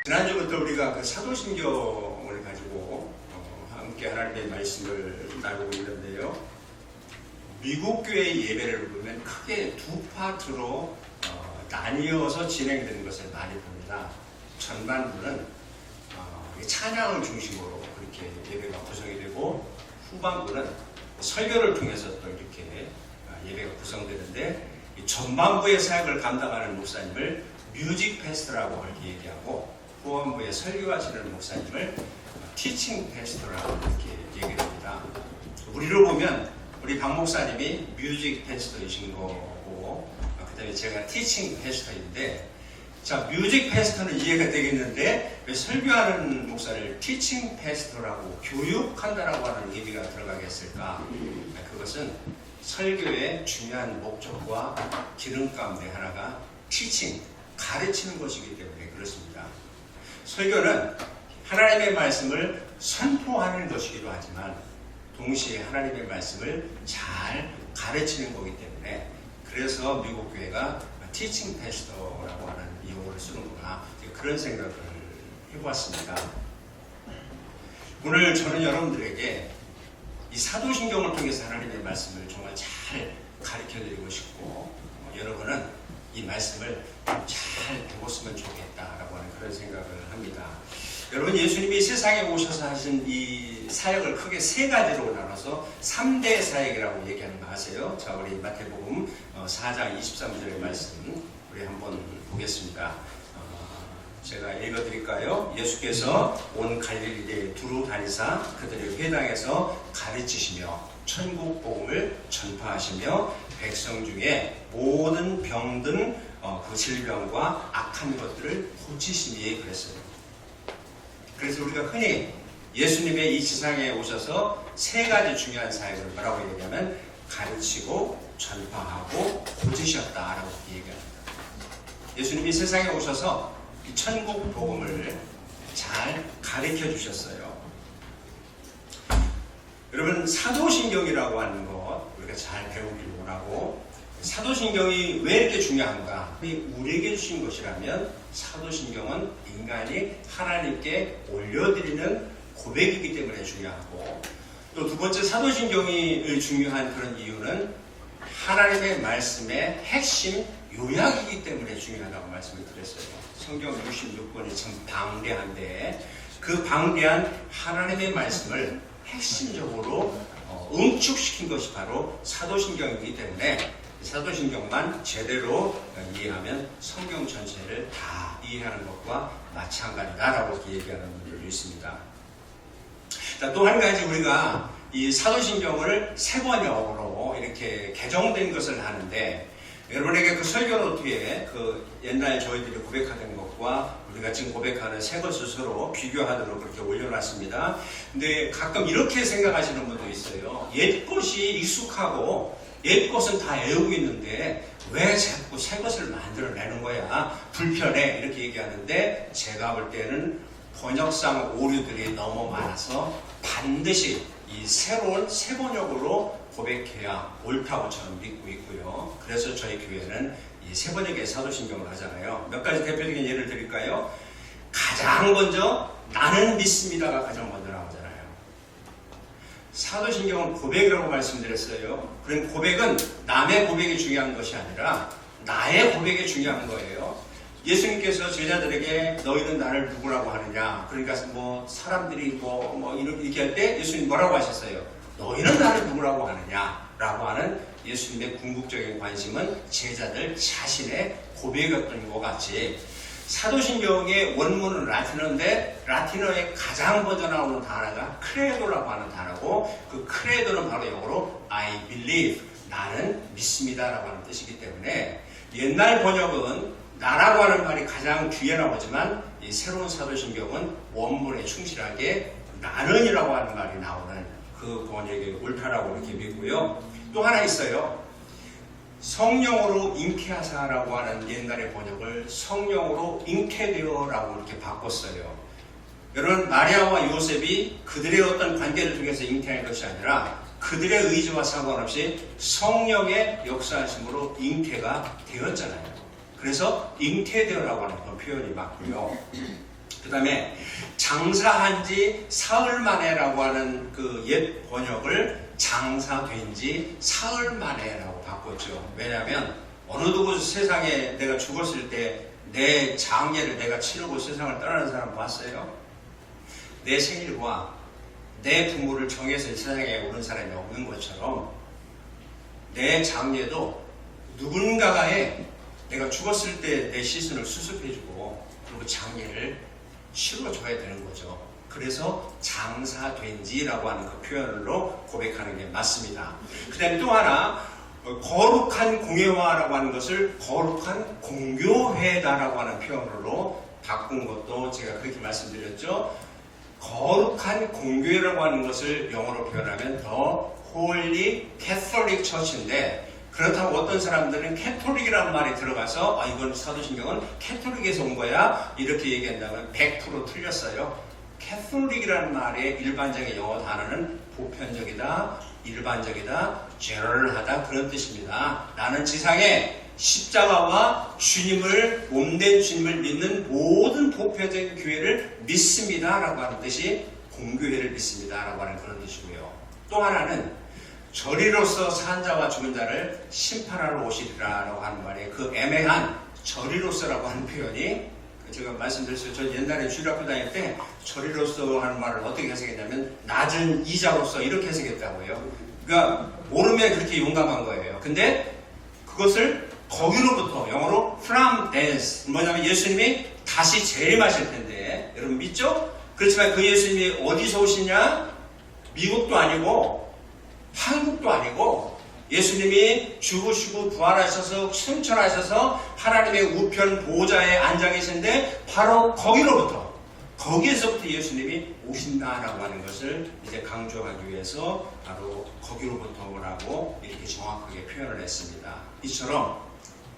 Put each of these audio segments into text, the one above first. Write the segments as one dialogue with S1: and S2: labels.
S1: 지난주부터 우리가 그 사도신경을 가지고 함께 하나님의 말씀을 나누고 있는데요. 미국 교회 예배를 보면 크게 두 파트로 나뉘어서 진행되는 것을 많이 봅니다. 전반부는 찬양을 중심으로 그렇게 예배가 구성이 되고, 후반부는 설교를 통해서 또 이렇게 예배가 구성되는데, 전반부의 사역을 감당하는 목사님을 뮤직 패스터라고 이렇게 얘기하고, 후반부에 설교하시는 목사님을 티칭 패스터라고 이렇게 얘기를 합니다. 우리로 보면 우리 박 목사님이 뮤직 패스터이신 거고, 그 다음에 제가 티칭 패스터인데, 자, 뮤직 패스터는 이해가 되겠는데 왜 설교하는 목사를 티칭 패스터라고, 교육한다라고 하는 의미가 들어가겠을까? 그것은 설교의 중요한 목적과 기능 가운데 하나가 티칭, 가르치는 것이기 때문에 그렇습니다. 설교는 하나님의 말씀을 선포하는 것이기도 하지만 동시에 하나님의 말씀을 잘 가르치는 거기 때문에, 그래서 미국 교회가 티칭 패스터라고 하는 용어를 쓰는구나, 그런 생각을 해보았습니다. 오늘 저는 여러분들에게 이 사도신경을 통해서 하나님의 말씀을 정말 잘 가르쳐드리고 싶고, 여러분은 이 말씀을 잘 배웠으면 좋겠다라고 하는 그런 생각을 합니다. 여러분, 예수님이 세상에 오셔서 하신 이 사역을 크게 세 가지로 나눠서 3대 사역이라고 얘기하는 거 아세요? 자, 우리 마태복음 4장 23절의 말씀 우리 한번 보겠습니다. 제가 읽어드릴까요? 예수께서 온 갈릴리에 두루 다니사 그들의 회당에서 가르치시며 천국 복음을 전파하시며 백성 중에 모든 병든 그 질병과 악한 것들을 고치시니 그랬어요. 그래서 우리가 흔히 예수님의 이 지상에 오셔서 세 가지 중요한 사역을 뭐라고 얘기하면 가르치고 전파하고 고치셨다라고 얘기합니다. 예수님이 세상에 오셔서 이 천국 복음을 잘 가르쳐 주셨어요. 여러분, 사도신경이라고 하는 것 우리가 잘 배우길 원하고, 사도신경이 왜 이렇게 중요한가? 우리에게 주신 것이라면 사도신경은 인간이 하나님께 올려드리는 고백이기 때문에 중요하고, 또 두 번째 사도신경이 중요한 그런 이유는 하나님의 말씀의 핵심 요약이기 때문에 중요하다고 말씀을 드렸어요. 성경 66권이 참 방대한데 그 방대한 하나님의 말씀을 핵심적으로 응축시킨 것이 바로 사도신경이기 때문에 사도신경만 제대로 이해하면 성경 전체를 다 이해하는 것과 마찬가지다라고 얘기하는 분들도 있습니다. 또 한 가지, 우리가 이 사도신경을 세 번역으로 이렇게 개정된 것을 하는데, 여러분에게 그 설교 노트에 그 옛날 저희들이 고백하던 것과 우리가 지금 고백하는 새 것을 서로 비교하도록 그렇게 올려놨습니다. 근데 가끔 이렇게 생각하시는 분도 있어요. 옛 것이 익숙하고 옛 것은 다 외우고 있는데 왜 자꾸 새 것을 만들어내는 거야? 불편해. 이렇게 얘기하는데, 제가 볼 때는 번역상 오류들이 너무 많아서 반드시 이 새로운 새 번역으로 고백해야 옳다고 저는 믿고 있고요. 그래서 저희 교회는 이 새 번역의 사도신경을 하잖아요. 몇 가지 대표적인 예를 드릴까요? 가장 먼저 나는 믿습니다가 가장 먼저 나오잖아요. 사도신경은 고백이라고 말씀드렸어요. 그럼 고백은 남의 고백이 중요한 것이 아니라 나의 고백이 중요한 거예요. 예수님께서 제자들에게 너희는 나를 누구라고 하느냐, 그러니까 뭐 사람들이 이렇게 할 때 예수님 뭐라고 하셨어요? 너희는 나를 누구라고 하느냐 라고 하는 예수님의 궁극적인 관심은 제자들 자신의 고백이었던 것 같이, 사도신경의 원문은 라틴어인데 라틴어의 가장 먼저 나오는 단어가 크레도라고 하는 단어고, 그 크레도는 바로 영어로 I believe, 나는 믿습니다 라고 하는 뜻이기 때문에, 옛날 번역은 나라고 하는 말이 가장 뒤에 나오지만 이 새로운 사도신경은 원문에 충실하게 나는이라고 하는 말이 나오는 그 번역이 옳다라고 이렇게 믿고요. 또 하나 있어요. 성령으로 잉태하사라고 하는 옛날의 번역을 성령으로 잉태되어라고 이렇게 바꿨어요. 여러분, 마리아와 요셉이 그들의 어떤 관계를 통해서 잉태한 것이 아니라 그들의 의지와 상관없이 성령의 역사하심으로 잉태가 되었잖아요. 그래서 잉태되어라고 하는 그 표현이 맞고요. 그 다음에 장사한 지 사흘 만에라고 하는 그 옛 번역을 장사된 지 사흘 만에라고 바꿨죠. 왜냐하면 어느 누구 세상에 내가 죽었을 때 내 장례를 내가 치르고 세상을 떠나는 사람 봤어요? 내 생일과 내 부모를 정해서 이 세상에 오는 사람이 없는 것처럼 내 장례도 누군가에 내가 죽었을 때 내 시신을 수습해주고 그리고 장례를 치러줘야 되는 거죠. 그래서 장사된지라고 하는 그 표현으로 고백하는 게 맞습니다. 그 다음에 또 하나 거룩한 공예화라고 하는 것을 거룩한 공교회다라고 하는 표현으로 바꾼 것도 제가 그렇게 말씀드렸죠. 거룩한 공교회라고 하는 것을 영어로 표현하면 더 Holy Catholic Church인데 그렇다고 어떤 사람들은 캐톨릭이라는 말이 들어가서 이건 사도신경은 캐톨릭에서 온 거야 이렇게 얘기한다면 100% 틀렸어요. 캐톨릭이라는 말의 일반적인 영어 단어는 보편적이다, 일반적이다, 제너럴하다 그런 뜻입니다. 나는 지상에 십자가와 주님을 몸된 주님을 믿는 모든 보편적인 교회를 믿습니다 라고 하는 뜻이 공교회를 믿습니다 라고 하는 그런 뜻이고요. 또 하나는 저리로서 산 자와 죽은 자를 심판하러 오시리라 라고 하는 말에 그 애매한 저리로서라고 하는 표현이 제가 말씀드렸어요. 저 옛날에 주일학교 다닐 때 저리로서 하는 말을 어떻게 해석했냐면 낮은 이자로서 이렇게 해석했다고요. 그러니까 모르면 그렇게 용감한 거예요. 근데 그것을 거기로부터 영어로 from thence 뭐냐면 예수님이 다시 재림하실 텐데 여러분 믿죠? 그렇지만 그 예수님이 어디서 오시냐? 미국도 아니고 한국도 아니고 예수님이 죽으시고 부활하셔서 승천하셔서 하나님의 우편 보좌에 앉아 계신데 바로 거기에서부터 예수님이 오신다라고 하는 것을 이제 강조하기 위해서 바로 거기로부터라고 이렇게 정확하게 표현을 했습니다. 이처럼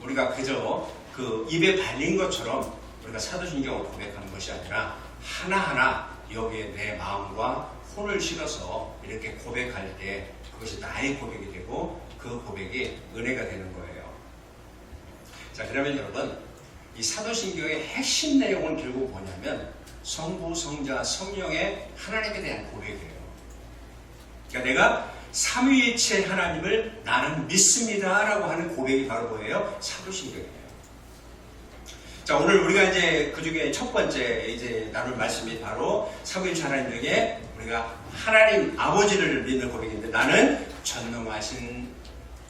S1: 우리가 그저 그 입에 발린 것처럼 우리가 사도신경을 고백하는 것이 아니라 하나하나 여기에 내 마음과 혼을 실어서 이렇게 고백할 때 그것이 나의 고백이 되고 그 고백이 은혜가 되는 거예요. 자, 그러면 여러분 이 사도신경의 핵심 내용은 결국 뭐냐면 성부, 성자, 성령의 하나님에 대한 고백이에요. 그러니까 내가 삼위일체 하나님을 나는 믿습니다 라고 하는 고백이 바로 뭐예요? 사도신경이에요. 자, 오늘 우리가 이제 그 중에 첫 번째 이제 나눌 말씀이 바로 삼위일체 하나님 중에 우리가 하나님 아버지를 믿는 고백인데 나는 전능하신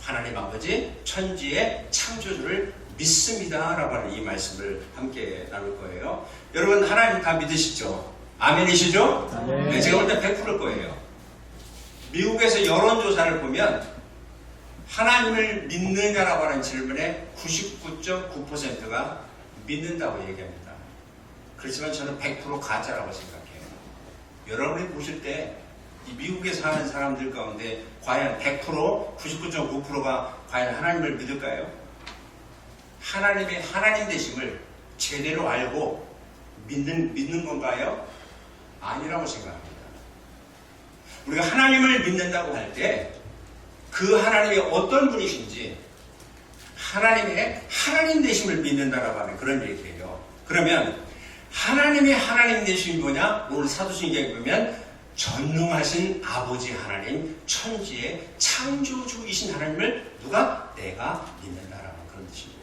S1: 하나님 아버지 천지의 창조주를 믿습니다 라고 하는 이 말씀을 함께 나눌 거예요. 여러분 하나님 다 믿으시죠? 아멘이시죠? 아멘. 네, 제가 볼 때 100%일 거예요. 미국에서 여론조사를 보면 하나님을 믿느냐라고 하는 질문에 99.9%가 믿는다고 얘기합니다. 그렇지만 저는 100% 가짜라고 생각해요. 여러분이 보실 때 이 미국에 사는 사람들 가운데 과연 100%, 99.9%가 과연 하나님을 믿을까요? 하나님의 하나님 되심을 제대로 알고 믿는 건가요? 아니라고 생각합니다. 우리가 하나님을 믿는다고 할 때 그 하나님이 어떤 분이신지 하나님의 하나님 되심을 믿는다라고 하는 그런 얘기예요. 그러면 하나님의 하나님 되심이 뭐냐? 오늘 사도신경에 보면 전능하신 아버지 하나님, 천지의 창조주이신 하나님을 내가 믿는다라는 그런 뜻입니다.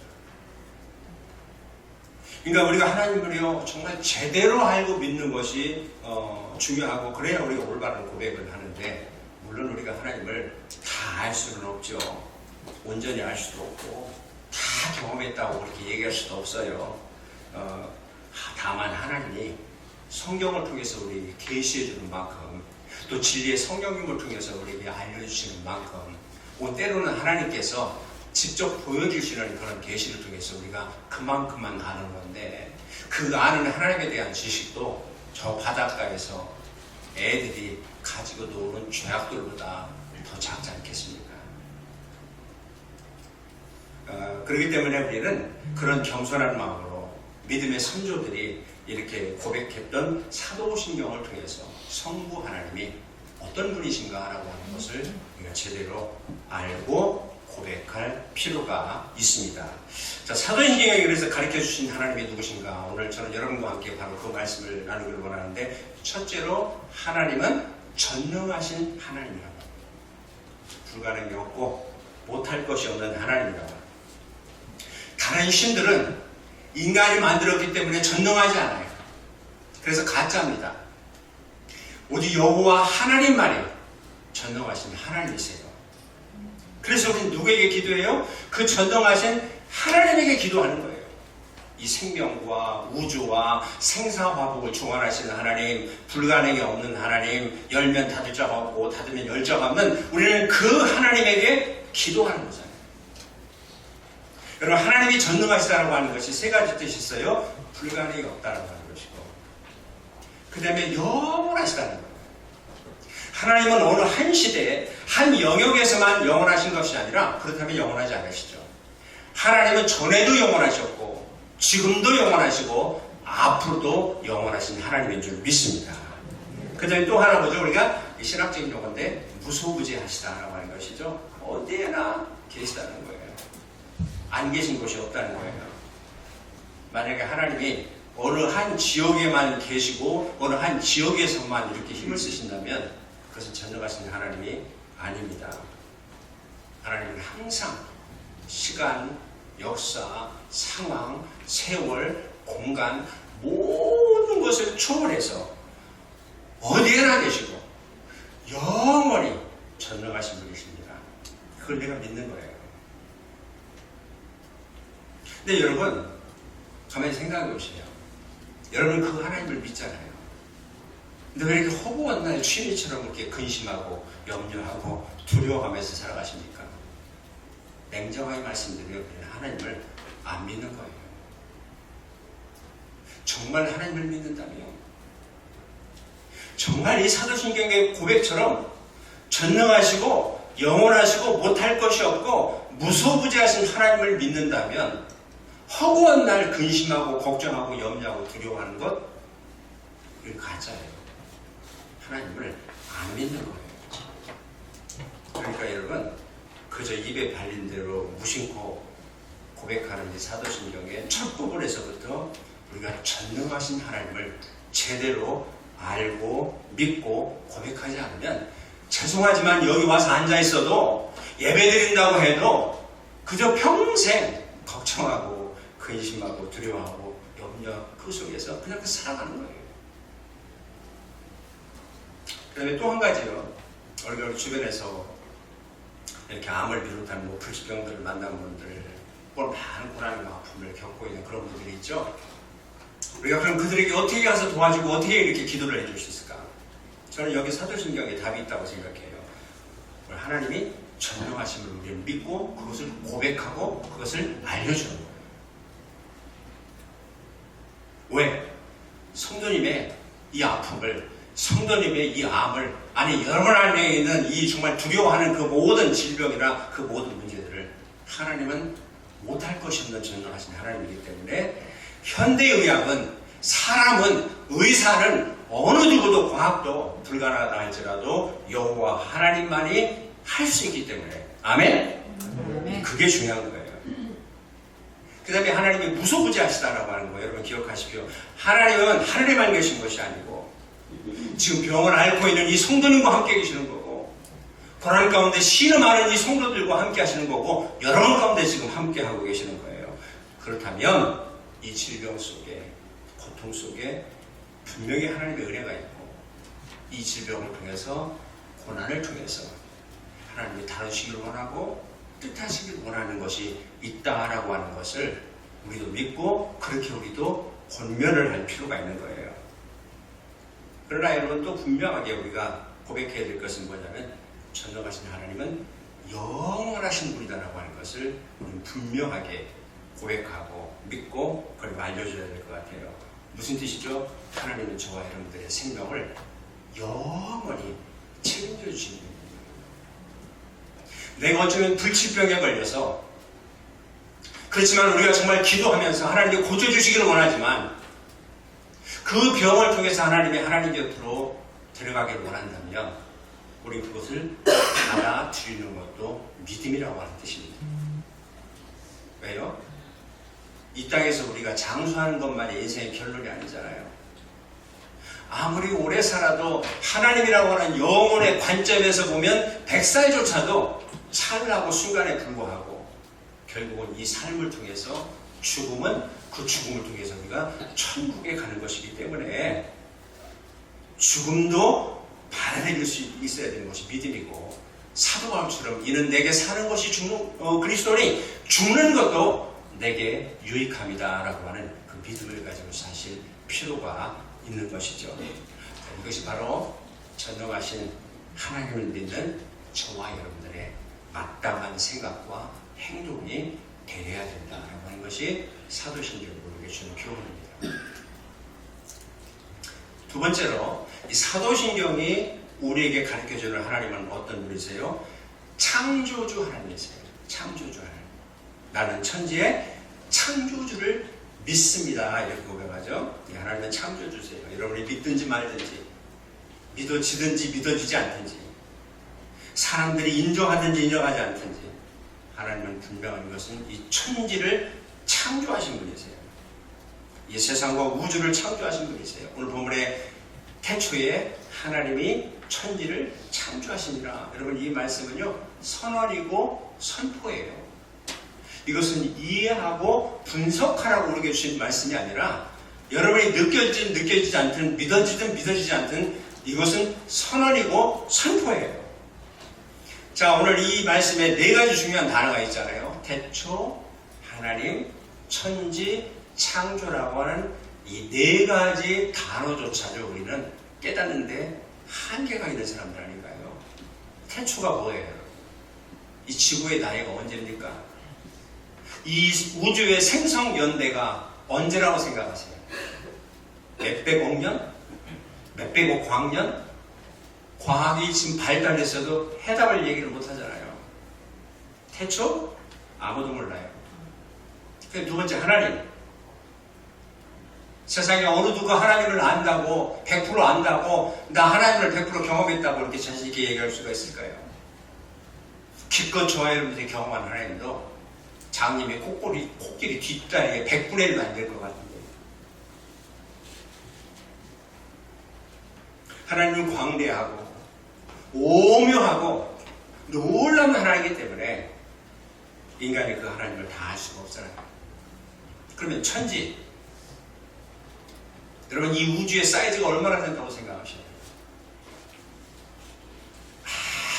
S1: 그러니까 우리가 하나님을요 정말 제대로 알고 믿는 것이 중요하고 그래야 우리가 올바른 고백을 하는데 물론 우리가 하나님을 다 알 수는 없죠. 온전히 알 수도 없고 다 경험했다고 그렇게 얘기할 수도 없어요. 다만 하나님이 성경을 통해서 우리에게 계시해 주는 만큼 또 진리의 성령님을 통해서 우리에게 알려주시는 만큼 때로는 하나님께서 직접 보여주시는 그런 계시를 통해서 우리가 그만큼만 아는 건데 그 아는 하나님에 대한 지식도 저 바닷가에서 애들이 가지고 노는 죄악들보다 더 작지 않겠습니까? 그렇기 때문에 우리는 그런 겸손한 마음으로 믿음의 선조들이 이렇게 고백했던 사도신경을 통해서 성부 하나님이 어떤 분이신가라고 하는 것을 우리가 제대로 알고 고백할 필요가 있습니다. 자, 사도신경에 그래서 가르쳐 주신 하나님이 누구신가? 오늘 저는 여러분과 함께 바로 그 말씀을 나누기를 원하는데, 첫째로 하나님은 전능하신 하나님이라고. 불가능이 없고 못할 것이 없는 하나님이라고. 다른 신들은 인간이 만들었기 때문에 전능하지 않아요. 그래서 가짜입니다. 오직 여호와 하나님만이 전능하신 하나님이세요. 그래서 우리는 누구에게 기도해요? 그 전능하신 하나님에게 기도하는 거예요. 이 생명과 우주와 생사화복을 주관하시는 하나님, 불가능이 없는 하나님, 열면 닫을 자가 없고 닫으면 열 자가 없는, 우리는 그 하나님에게 기도하는 거잖아요. 여러분, 하나님이 전능하시다라고 하는 것이 세 가지 뜻이 있어요. 불가능이 없다라고 하는 것이고, 그 다음에 영원하시다는 거예요. 하나님은 어느 한 시대에 한 영역에서만 영원하신 것이 아니라 그렇다면 영원하지 않으시죠. 하나님은 전에도 영원하셨고 지금도 영원하시고 앞으로도 영원하신 하나님인 줄 믿습니다. 그 다음에 또 하나 보죠. 우리가 신학적인 용어인데 무소부재하시다라고 하는 것이죠. 어디에나 계시다는 거예요. 안 계신 곳이 없다는 거예요. 만약에 하나님이 어느 한 지역에만 계시고 어느 한 지역에서만 이렇게 힘을 쓰신다면 그것은 전능하신 하나님이 아닙니다. 하나님은 항상 시간, 역사, 상황, 세월, 공간 모든 것을 초월해서 어디에나 계시고 영원히 전능하신 분이십니다. 그걸 내가 믿는 거예요. 근데 여러분, 가만히 생각해 보세요. 여러분 그 하나님을 믿잖아요. 근데 왜 이렇게 허구한 날 취미처럼 이렇게 근심하고 염려하고 두려워하면서 살아가십니까? 냉정하게 말씀드려요. 하나님을 안 믿는 거예요. 정말 하나님을 믿는다면, 정말 이 사도신경의 고백처럼 전능하시고 영원하시고 못할 것이 없고 무소부재하신 하나님을 믿는다면, 허구한 날 근심하고 걱정하고 염려하고 두려워하는 것, 이건 가짜예요. 하나님을 안 믿는 거예요. 그러니까 여러분, 그저 입에 발린 대로 무심코 고백하는 이 사도신경의 첫 부분에서부터 우리가 전능하신 하나님을 제대로 알고 믿고 고백하지 않으면, 죄송하지만 여기 와서 앉아 있어도 예배드린다고 해도 그저 평생 걱정하고 근심하고 두려워하고 염려 그 속에서 그냥 살아가는 거예요. 그 다음에 또 한 가지요. 우리가 주변에서 이렇게 암을 비롯한 뭐 불치병들을 만난 분들, 뭘 많은 고난과 아픔을 겪고 있는 그런 분들이 있죠. 우리가 그럼 그들에게 어떻게 가서 도와주고 어떻게 이렇게 기도를 해줄 수 있을까? 저는 여기 사도신경에 답이 있다고 생각해요. 하나님이 전능하심을 우리는 믿고 그것을 고백하고 그것을 알려주는 거예요. 왜? 성도님의 이 아픔을, 성도님의 이 암을, 아니 여러분 안에 있는 이 정말 두려워하는 그 모든 질병이나 그 모든 문제들을 하나님은 못할 것이 없는 전능하신 하나님이기 때문에, 현대의학은, 사람은, 의사는 어느 누구도 과학도 불가능하다 할지라도 여호와 하나님만이 할 수 있기 때문에, 아멘? 그게 중요한 거예요. 그 다음에 하나님이 무소부재하시다라고 하는 거 여러분 기억하십시오. 하나님은 하늘에만 계신 것이 아니고 지금 병을 앓고 있는 이 성도님과 함께 계시는 거고, 고난 가운데 신음하는 이 성도들과 함께 하시는 거고, 여러분 가운데 지금 함께 하고 계시는 거예요. 그렇다면 이 질병 속에, 고통 속에 분명히 하나님의 은혜가 있고, 이 질병을 통해서, 고난을 통해서 하나님이 다루시기를 원하고 뜻하시기를 원하는 것이 있다라고 하는 것을 우리도 믿고, 그렇게 우리도 권면을 할 필요가 있는 거예요. 그러나 여러분, 또 분명하게 우리가 고백해야 될 것은 뭐냐면, 전능하신 하나님은 영원하신 분이다라고 하는 것을 우리는 분명하게 고백하고 믿고 그리고 알려줘야 될 것 같아요. 무슨 뜻이죠? 하나님은 저와 여러분들의 생명을 영원히 책임져 주시는 분입니다. 내가 어쩌면 불치병에 걸려서, 그렇지만 우리가 정말 기도하면서 하나님께 고쳐주시기를 원하지만, 그 병을 통해서 하나님 곁으로 들어가기를 원한다면 우리 그것을 받아들이는 것도 믿음이라고 하는 뜻입니다. 왜요? 이 땅에서 우리가 장수하는 것만이 인생의 결론이 아니잖아요. 아무리 오래 살아도 하나님이라고 하는 영혼의 관점에서 보면 100살조차도 찰나고 순간에 불과하고 결국은 이 삶을 통해서 죽음은 그 죽음을 통해서 우리가 천국에 가는 것이기 때문에 죽음도 받아들일 수 있어야 되는 것이 믿음이고 사도 바울처럼 이는 내게 사는 것이 그리스도니 죽는 것도 내게 유익함이다 라고 하는 그 믿음을 가지고 사실 필요가 있는 것이죠. 이것이 바로 전능하신 하나님을 믿는 저와 여러분들의 마땅한 생각과 행동이 되어야 된다라고 하는 것이 사도신경으로 우리에게 주는 교훈입니다. 두 번째로 이 사도신경이 우리에게 가르쳐주는 하나님은 어떤 분이세요? 창조주 하나님이세요. 창조주 하나님. 나는 천지의 창조주를 믿습니다. 이렇게 고백하죠. 하나님은 창조주세요. 여러분이 믿든지 말든지 믿어지든지 믿어지지 않든지 사람들이 인정하든지 인정하지 않든지 하나님은 분명한 것은 이 천지를 창조하신 분이세요. 이 세상과 우주를 창조하신 분이세요. 오늘 본문에 태초에 하나님이 천지를 창조하시니라. 여러분 이 말씀은요 선언이고 선포예요. 이것은 이해하고 분석하라고 우리에게 주신 말씀이 아니라 여러분이 느껴지지 않든 믿어지든 믿어지지 않든 이것은 선언이고 선포예요. 자, 오늘 이 말씀에 네 가지 중요한 단어가 있잖아요. 태초, 하나님, 천지, 창조라고 하는 이 네 가지 단어조차도 우리는 깨닫는데 한계가 있는 사람들 아닌가요? 태초가 뭐예요? 이 지구의 나이가 언제입니까? 이 우주의 생성연대가 언제라고 생각하세요? 몇백억 년? 몇백억 광년? 과학이 지금 발달했어도 해답을 얘기를 못하잖아요. 태초? 아무도 몰라요. 두 번째 하나님. 세상에 어느 누가 하나님을 안다고 100% 안다고 나 하나님을 100% 경험했다고 이렇게 자신 있게 얘기할 수가 있을까요? 기껏 저와 여러분들이 경험한 하나님도 장님의 코끼리 뒷다리에 100분의 1도 안 될 것 같은데 하나님은 광대하고 오묘하고 놀라운 하나님이기 때문에 인간이 그 하나님을 다 알 수가 없잖아요. 그러면 천지 여러분 이 우주의 사이즈가 얼마나 된다고 생각하셔요?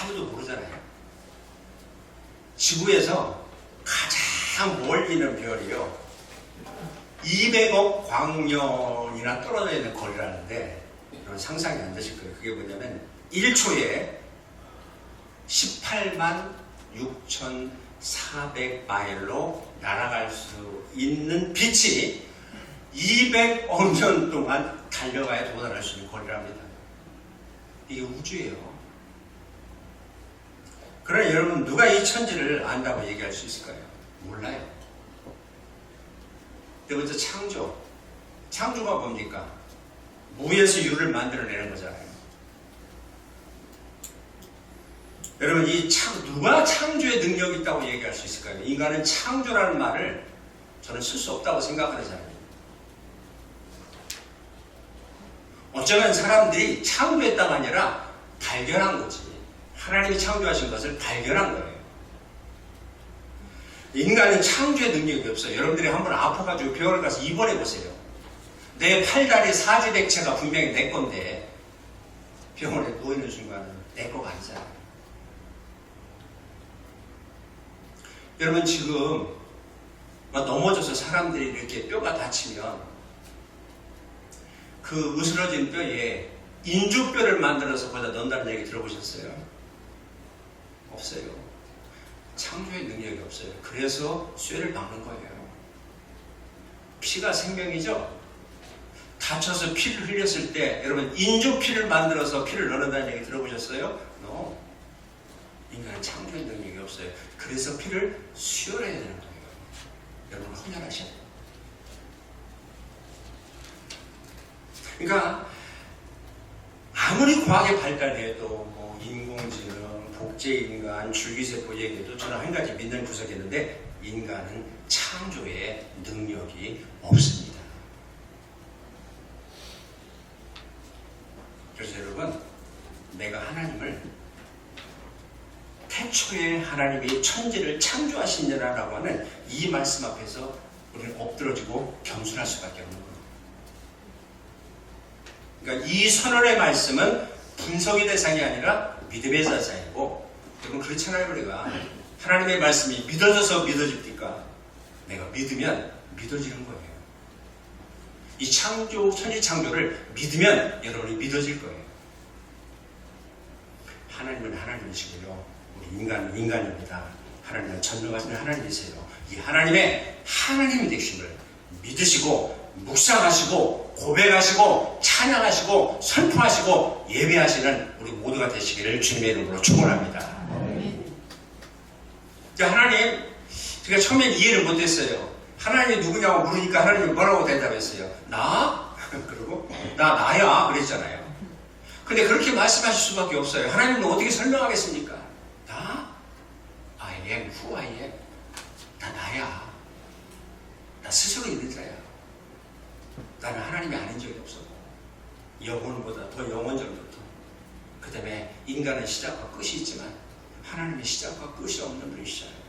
S1: 아무도 모르잖아요. 지구에서 가장 멀리 있는 별이요 200억 광년이나 떨어져 있는 거리라는데 여러분 상상이 안 되실 거예요. 그게 뭐냐면 1초에 18만 6,400마일로 날아갈 수 있는 빛이 200억 년 동안 달려가야 도달할 수 있는 거리랍니다. 이게 우주예요. 그러나 여러분 누가 이 천지를 안다고 얘기할 수 있을까요? 몰라요. 네 번째 창조. 창조가 뭡니까? 무에서 유를 만들어내는 거잖아요. 여러분 누가 창조의 능력이 있다고 얘기할 수 있을까요? 인간은 창조라는 말을 저는 쓸 수 없다고 생각하는 사람입니다. 어쩌면 사람들이 창조했다가 아니라 발견한 거지. 하나님이 창조하신 것을 발견한 거예요. 인간은 창조의 능력이 없어요. 여러분들이 한번 아파가지고 병원에 가서 입원해 보세요. 내 팔다리 사지백체가 분명히 내 건데 병원에 누워있는 순간은 내 거가 아니잖아요. 여러분 지금 넘어져서 사람들이 이렇게 뼈가 다치면 그 으스러진 뼈에 인조뼈를 만들어서 거기다 넣는다는 얘기 들어보셨어요? 없어요. 창조의 능력이 없어요. 그래서 쇠를 박는 거예요. 피가 생명이죠? 다쳐서 피를 흘렸을 때 여러분 인조피를 만들어서 피를 넣는다는 얘기 들어보셨어요? No. 인간은 창조의 능력이 없어요. 그래서 피를 수혈해야 되는 거예요. 여러분 혼혈하셔야 돼요. 그러니까 아무리 과학이 발달해도 인공 인공지능, 복제인간, 줄기세포 얘기도 저는 한 가지 믿는 구석이 있는데 인간은 창조의 능력이 없습니다. 그래서 여러분, 내가 하나님을 태초에 하나님이 천지를 창조하시느라라고 하는 이 말씀 앞에서 우리는 엎드러지고 겸손할 수밖에 없는 거예요. 그러니까 이 선언의 말씀은 분석의 대상이 아니라 믿음의 대상이고, 여러분 그렇잖아요. 우리가 하나님의 말씀이 믿어져서 믿어집니까? 내가 믿으면 믿어지는 거예요. 이 창조, 천지 창조를 믿으면 여러분이 믿어질 거예요. 하나님은 하나님이시고요. 우리 인간은 인간입니다. 하나님은 전능하신 하나님이세요. 이 하나님의 하나님 되심을 믿으시고 묵상하시고 고백하시고 찬양하시고 선포하시고 예배하시는 우리 모두가 되시기를 주님의 이름으로 축원합니다. 하나님, 제가 처음엔 이해를 못했어요. 하나님이 누구냐고 물으니까 하나님이 뭐라고 대답했어요? 나? 그리고 나야 그랬잖아요. 근데 그렇게 말씀하실 수밖에 없어요. 하나님은 어떻게 설명하겠습니까? 나? I am who I am. 나 나야. 나 스스로 있는 자야. 나는 하나님이 아닌 적이 없었고 영혼보다 더 영원전부터, 그 다음에 인간은 시작과 끝이 있지만 하나님의 시작과 끝이 없는 분이시잖아요.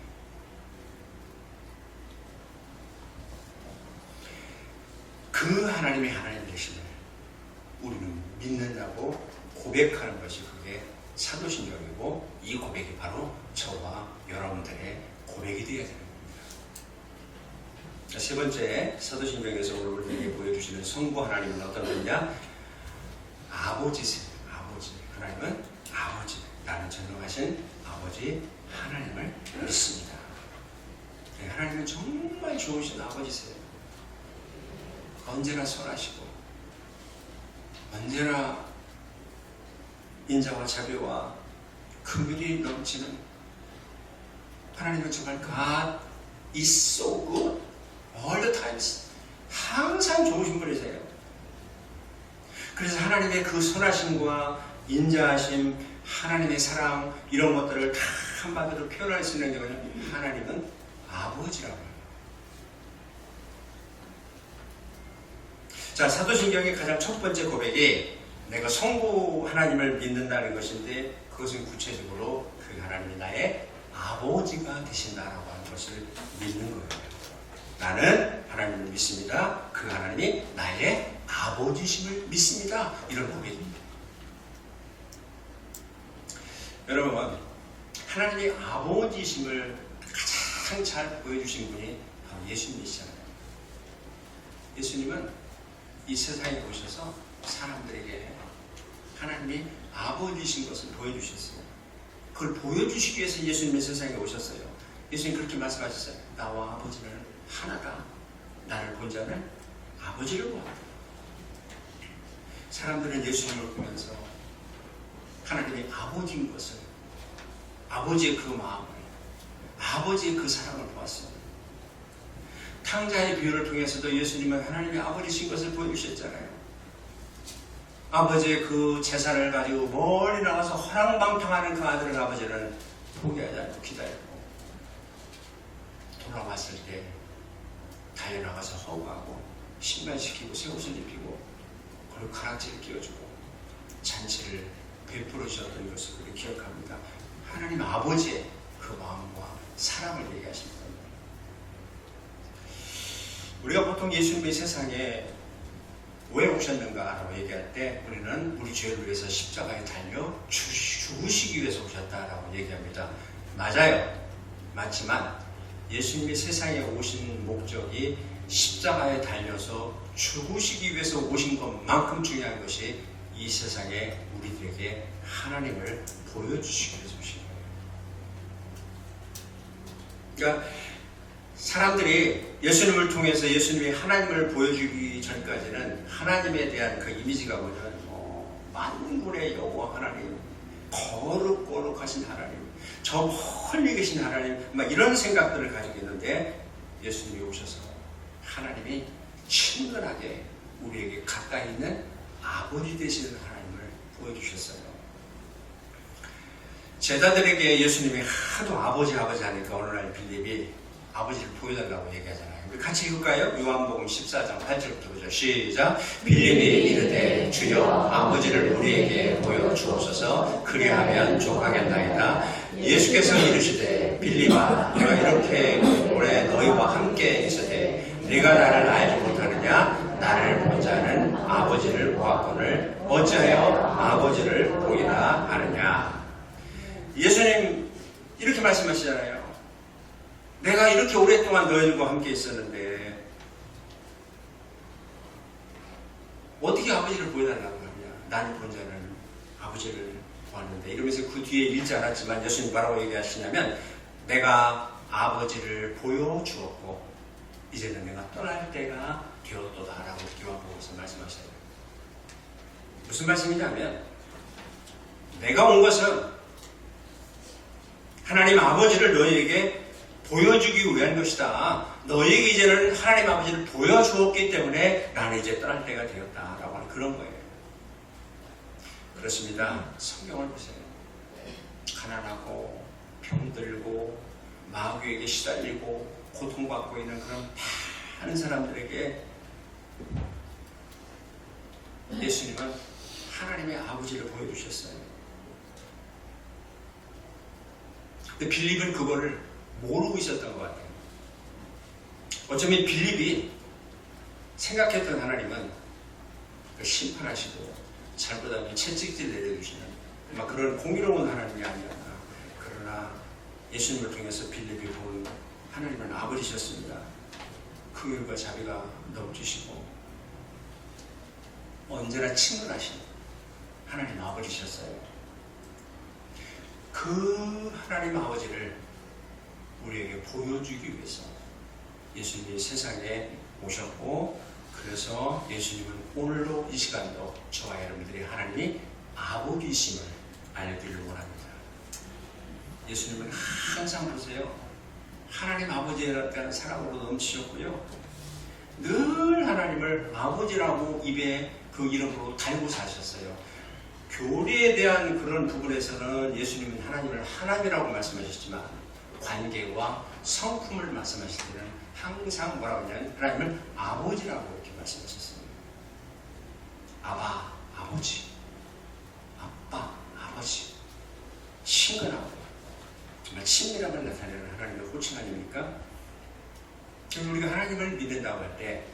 S1: 그 하나님의 하나님 되심을 우리는 믿는다고 고백하는 것이 그게 사도신경이고, 이 고백이 바로 저와 여러분들의 고백이 되어야 되는 겁니다. 세 번째, 사도신경에서 우리에게 보여주시는 성부 하나님은 어떤 분이냐? 아버지세요. 아버지. 하나님은 아버지. 나는 전능하신 아버지 하나님을 믿습니다. 하나님은 정말 좋으신 아버지세요. 언제나 선하시고 언제나 인자와 자비와 긍휼이 넘치는 하나님은 정말 God is so good all the times. 항상 좋으신 분이세요. 그래서 하나님의 그 선하심과 인자하심, 하나님의 사랑, 이런 것들을 다 한마디로 표현할 수 있는 경우는 하나님은 아버지라고 해요. 자, 사도신경의 가장 첫 번째 고백이 내가 성부 하나님을 믿는다는 것인데, 그것은 구체적으로 그 하나님이 나의 아버지가 되신다라고 하는 것을 믿는 거예요. 나는 하나님을 믿습니다. 그 하나님이 나의 아버지심을 믿습니다. 이런 고백입니다. 여러분, 하나님의 아버지심을 가장 잘 보여주신 분이 바로 예수님이시잖아요. 예수님은 이 세상에 오셔서 사람들에게 하나님이 아버지신 것을 보여주셨어요. 그걸 보여주시기 위해서 예수님이 세상에 오셨어요. 예수님 그렇게 말씀하셨어요. 나와 아버지는 하나다. 나를 본 자는 아버지를 보았다. 사람들은 예수님을 보면서 하나님의 아버지인 것을, 아버지의 그 마음을, 아버지의 그 사랑을 보았어요. 탕자의 비유를 통해서도 예수님은 하나님의 아버지신 것을 보여주셨잖아요. 아버지의 그 재산을 가지고 멀리 나가서 허랑방탕하는 그 아들은 아버지는 포기하지 않고 기다렸고, 돌아왔을 때 달려나가서 허구하고 신발시키고 새 옷을 입히고 그리고 가락지를 끼워주고 잔치를 베풀어 주셨던 것을 우리 기억합니다. 하나님 아버지의 그 마음과 사랑을 얘기하십니다. 우리가 보통 예수님이 세상에 왜 오셨는가라고 얘기할 때 우리는 우리 죄를 위해서 십자가에 달려 죽으시기 위해서 오셨다라고 얘기합니다. 맞아요. 맞지만 예수님이 세상에 오신 목적이 십자가에 달려서 죽으시기 위해서 오신 것만큼 중요한 것이 이 세상에 우리들에게 하나님을 보여주시기 위해서 오신 거예요. 그러니까 사람들이 예수님을 통해서 예수님이 하나님을 보여주기 전까지는 하나님에 대한 그 이미지가 뭐냐면 만군의 여호와 하나님, 거룩거룩하신 하나님, 저 멀리 계신 하나님, 막 이런 생각들을 가지고 있는데 예수님이 오셔서 하나님이 친근하게 우리에게 가까이 있는 아버지 되시는 하나님을 보여주셨어요. 제자들에게 예수님이 하도 아버지 하니까 어느 날 빌립이 아버지를 보여달라고 얘기하잖아요. 같이 읽을까요? 요한복음 14장 8절부터 보죠. 시작. 빌립이 이르되 주여 아버지를 우리에게 보여주옵소서. 그리하면 족하겠나이다. 예수께서 이르시되 빌립아 내가 이렇게 오래 너희와 함께 있으되 네가 나를 알지 못하느냐? 나를 본 자는 아버지를 보았거늘 어찌하여 아버지를 보이라 하느냐? 예수님 이렇게 말씀하시잖아요. 내가 이렇게 오랫동안 너희들과 함께 있었는데 어떻게 아버지를 보여달라고 하냐? 나를 본 자는 아버지를 보았는데 이러면서 그 뒤에 읽지 않았지만 예수님 뭐라고 얘기하시냐면 내가 아버지를 보여주었고 이제는 내가 떠날 때가 되었도다 라고 요한복음에서 말씀하셔요. 무슨 말씀이냐면 내가 온 것은 하나님 아버지를 너희에게 보여주기 위한 것이다. 너희에게 이제는 하나님 아버지를 보여주었기 때문에 나는 이제 떠날 때가 되었다라고 하는 그런 거예요. 그렇습니다. 성경을 보세요. 가난하고 병들고 마귀에게 시달리고 고통받고 있는 그런 많은 사람들에게 예수님은 하나님의 아버지를 보여주셨어요. 근데 빌립은 그거를 모르고 있었던 것 같아요. 어쩌면 빌립이 생각했던 하나님은 심판하시고 잘못하면 채찍질 내려주시는 막 그런 공의로운 하나님이 아니었나. 그러나 예수님을 통해서 빌립이 본 하나님은 아버지셨습니다. 긍휼과 자비가 넘치시고 언제나 친근하신 하나님 아버지셨어요. 그 하나님 아버지를 우리에게 보여주기 위해서 예수님이 세상에 오셨고 그래서 예수님은 오늘도 이 시간도 저와 여러분들이 하나님이 아버지이심을 알기를 원합니다. 예수님은 항상 보세요. 하나님 아버지라는 사랑으로 넘치셨고요. 늘 하나님을 아버지라고 입에 그 이름으로 달고 사셨어요. 교리에 대한 그런 부분에서는 예수님은 하나님을 하나님이라고 말씀하셨지만 관계와 성품을 말씀하실 때는 항상 뭐라고 하냐면 하나님을 아버지라고 이렇게 말씀하셨어요. 아바, 아버지, 아빠, 아버지, 친근하고 정말 친밀함을 나타내는 하나님의 호칭 아닙니까? 우리가 하나님을 믿는다고 할 때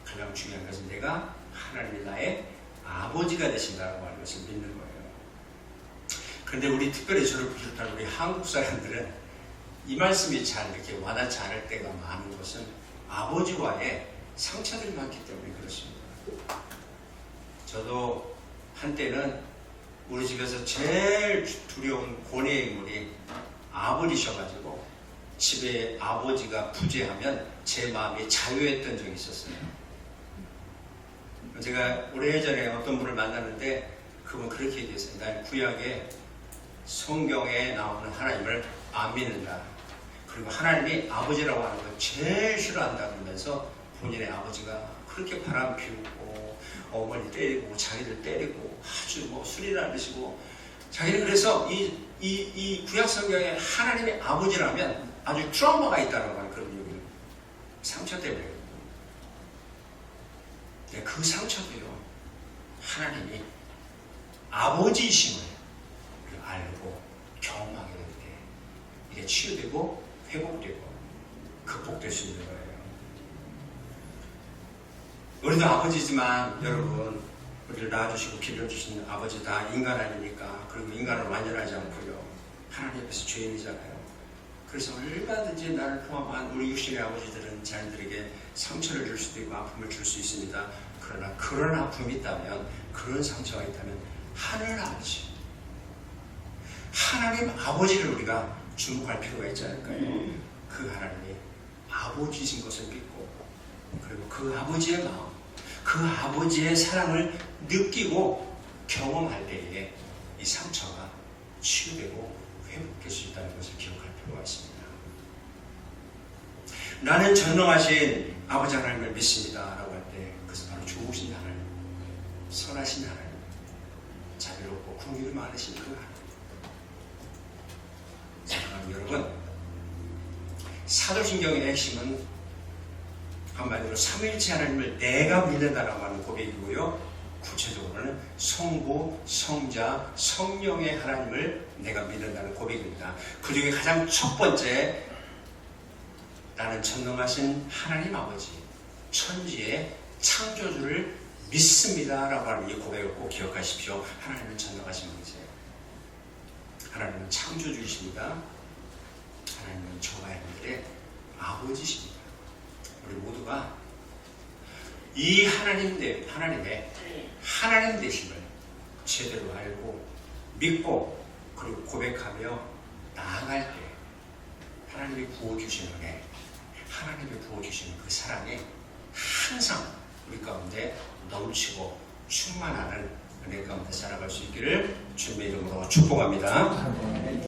S1: 가장 중요한 것은 내가 하나님이 나의 아버지가 되신다고 하는 것을 믿는 거예요. 그런데 우리 특별히 저를 비롯한 우리 한국 사람들은 이 말씀이 잘 이렇게 와닿지 않을 때가 많은 것은 아버지와의 상처들이 많기 때문에 그렇습니다. 저도 한때는 우리 집에서 제일 두려운 권위의 인물이 아버지셔가지고 집에 아버지가 부재하면 제 마음이 자유했던 적이 있었어요. 제가 오래전에 어떤 분을 만났는데 그분 그렇게 얘기했어요. 난 구약에 성경에 나오는 하나님을 안 믿는다. 그리고 하나님이 아버지라고 하는 걸 제일 싫어한다 그러면서 본인의 아버지가 그렇게 바람 피우고 어머니 때리고 자기를 때리고 아주 뭐 술이나 드시고 자기는 그래서 이 구약 성경에 하나님의 아버지라면 아주 트라우마가 있다라고 하는 그런 얘기를 상처 때문에 그 상처도요 하나님이 아버지이심을 알고 경험하게 될 때 이게 치유되고 회복되고 극복될 수 있는 거예요. 우리도 아버지지만 여러분 우리를 낳아주시고 길러주신 아버지 다 인간 아닙니까? 그리고 인간은 완전하지 않고요 하나님 앞에서 죄인이잖아요. 그래서 얼마든지 나를 포함한 우리 육신의 아버지들은 자녀들에게 상처를 줄 수도 있고 아픔을 줄 수 있습니다. 그러나 그런 아픔이 있다면 그런 상처가 있다면 하늘 아버지 하나님 아버지를 우리가 주목할 필요가 있지 않을까요? 그 하나님이 아버지이신 것을 믿고 그리고 그 아버지의 마음 그 아버지의 사랑을 느끼고 경험할 때에 이 상처가 치유되고 회복될 수 있다는 것을 기억할 필요가 있습니다. 나는 전능하신 아버지 하나님을 믿습니다 라고 할 때 그것은 바로 좋으신 하나님 선하신 하나님 자비롭고 긍휼이 많으신 그 하나님 여러분, 사도신경의 핵심은 한마디로 삼위일체 하나님을 내가 믿는다라고 하는 고백이고요. 구체적으로는 성부, 성자, 성령의 하나님을 내가 믿는다는 고백입니다. 그 중에 가장 첫 번째, 나는 전능하신 하나님 아버지, 천지의 창조주를 믿습니다라고 하는 이 고백을 꼭 기억하십시오. 하나님은 전능하신 분이세요. 하나님은 창조주이십니다. 하나님은 저와 여러분들의 아버지십니다. 우리 모두가 이 하나님의 하나님 되심을 제대로 알고 믿고 그리고 고백하며 나아갈 때 하나님이 부어주시는 은혜, 하나님이 부어주시는 그 사랑이 항상 우리 가운데 넘치고 충만하는 은혜 가운데 살아갈 수 있기를 주님의 이름으로 축복합니다.